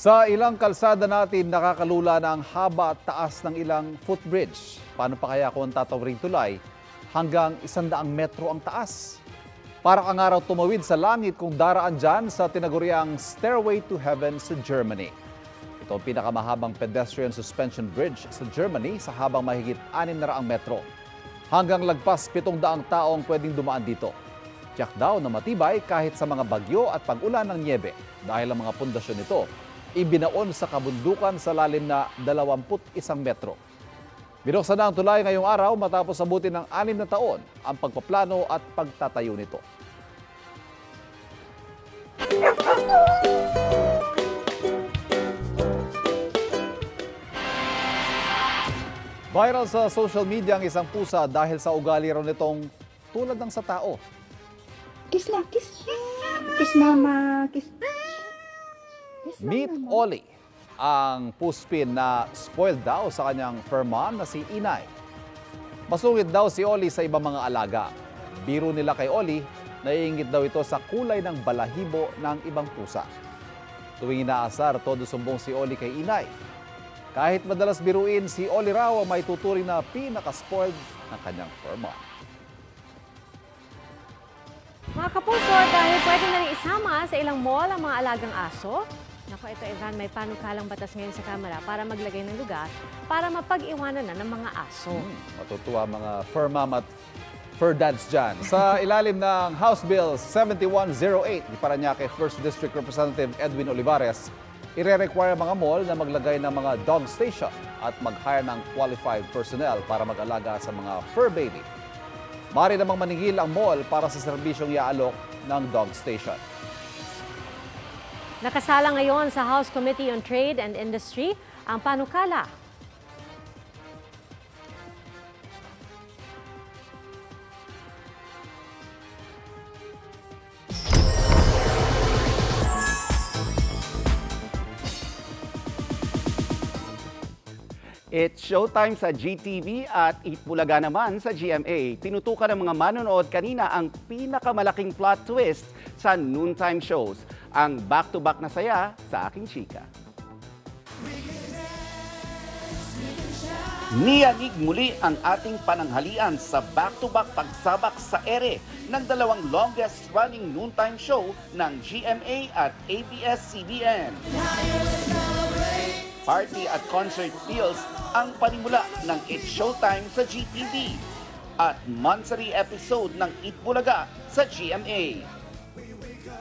Sa ilang kalsada natin, nakakalula na ang haba at taas ng ilang footbridge. Paano pa kaya kung tatawring tulay hanggang 100 metro ang taas? Para kang araw tumawid sa langit kung daraan dyan sa tinaguriang Stairway to Heaven sa Germany. Ito ang pinakamahabang pedestrian suspension bridge sa Germany sa habang mahigit 600 metro. Hanggang lagpas 700 taong pwedeng dumaan dito. Tiyak daw na matibay kahit sa mga bagyo at pag-ulan ng niebe dahil ang mga pundasyon nito ibinaon sa kabundukan sa lalim na 21 metro. Binuksan na ang tulay ngayong araw matapos abutin ng 6 na taon ang pagpaplano at pagtatayo nito. Viral sa social media ang isang pusa dahil sa ugali raw nitong tulad ng sa tao. Kiss lang, kiss. Kiss mama, kiss. Meet Ollie, ang puspin na spoiled daw sa kanyang fur mom na si Inay. Masungit daw si Ollie sa ibang mga alaga. Biro nila kay Ollie, naiingit daw ito sa kulay ng balahibo ng ibang pusa. Tuwing inaasar, todo sumbong si Ollie kay Inay. Kahit madalas biruin, si Ollie raw ang may tuturing na pinaka-spoiled ng kanyang fur mom. Mga kapuso, dahil pwede na rin isama sa ilang mall ang mga alagang aso, naku, ito Ivan, may panukalang batas ngayon sa Kamara para maglagay ng lugar para mapag-iwanan na ng mga aso. Matutuwa mga fur mom at fur dads dyan. Sa ilalim ng House Bill 7108 ni Parañaque 1st District Representative Edwin Olivares, ire-require mga mall na maglagay ng mga dog station at mag-hire ng qualified personnel para mag-alaga sa mga fur baby. Maaari namang maningil ang mall para sa serbisyong iaalok ng dog station. Nakasala ngayon sa House Committee on Trade and Industry ang panukala. It's showtime sa GTV at Eat Bulaga naman sa GMA. Tinutukan ng mga manonood kanina ang pinakamalaking plot twist sa noontime shows. Ang back-to-back na saya sa aking chika. Niyanig muli ang ating pananghalian sa back-to-back pagsabak sa ere ng dalawang longest-running noontime show ng GMA at ABS-CBN. Party at concert deals ang panimula ng It's Showtime sa GTV at monthly episode ng Eat Bulaga sa GMA.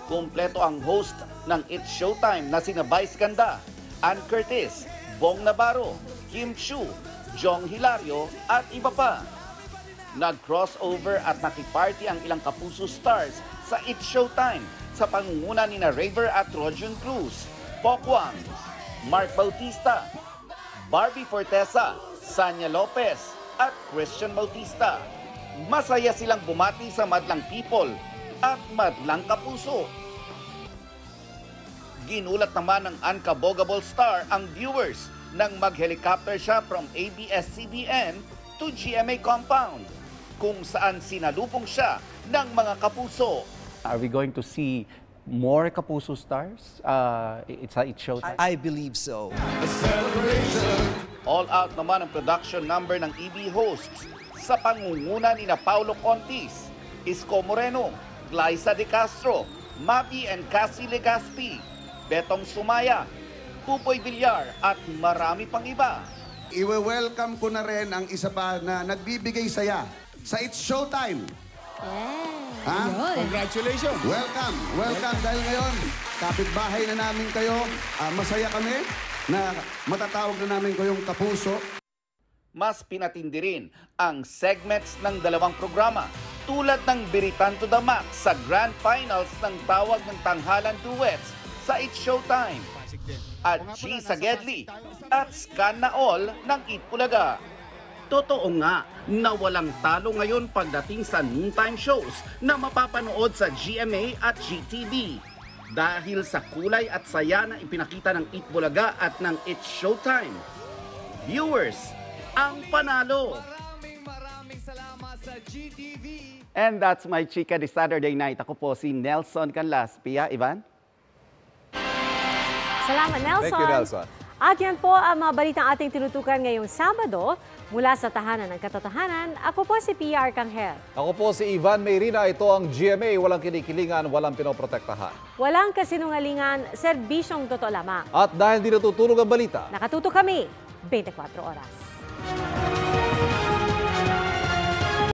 Kumpleto ang host ng It's Showtime na sina Vice Ganda, Ann Curtis, Bong Navarro, Kim Chiu, Jong Hilario at iba pa. Nag-crossover at nakiparty ang ilang kapuso stars sa It's Showtime sa pangunguna ni na Raver at Trojan Cruz, Pokwang, Mark Bautista, Barbie Fortesa, Sanya Lopez at Christian Bautista. Masaya silang bumati sa madlang people at madlang kapuso. Ginulat naman ng Unkabogable star ang viewers nang mag-helicopter siya from ABS-CBN to GMA compound kung saan sinalubong siya ng mga kapuso. Are we going to see more Kapuso stars? It's Showtime. I believe so. All out naman ang production number ng EB hosts sa pangunguna ni na Paulo Contis, Isko Moreno, Glyza De Castro, Mavi and Cassie Legaspi, Betong Sumaya, Pupoy Villar at marami pang iba. Iwe-welcome ko na rin ang isa pa na nagbibigay saya sa It's Showtime. Ha? Congratulations! Welcome! Welcome dahil ngayon, kapitbahay na namin kayo. Masaya kami na matatawag na namin kayong kapuso. Mas pinatindi rin ang segments ng dalawang programa tulad ng Biritan to the Max sa Grand Finals ng tawag ng tanghalan duets sa It's Showtime at G sa Gedli at Scan na All ng Eat Bulaga. Totoo nga na walang talo ngayon pagdating sa noontime shows na mapapanood sa GMA at GTV. Dahil sa kulay at saya na ipinakita ng Eat Bulaga at ng It's Showtime. Viewers, ang panalo! Maraming salamat sa GTV! And that's my chika this Saturday night. Ako po si Nelson Canlas. Pia, Ivan? Salamat, Nelson. Thank you, Nelson. At yan po ang mga balitang ating tinutukan ngayong Sabado mula sa Tahanan ng Katotohanan. Ako po si PR Kanghel. Ako po si Ivan Mayrina. Ito ang GMA. Walang kinikilingan, walang pinoprotektahan. Walang kasinungalingan, serbisyong totoo lamang. At dahil di natutulog ang balita, Nakatuto kami 24 oras.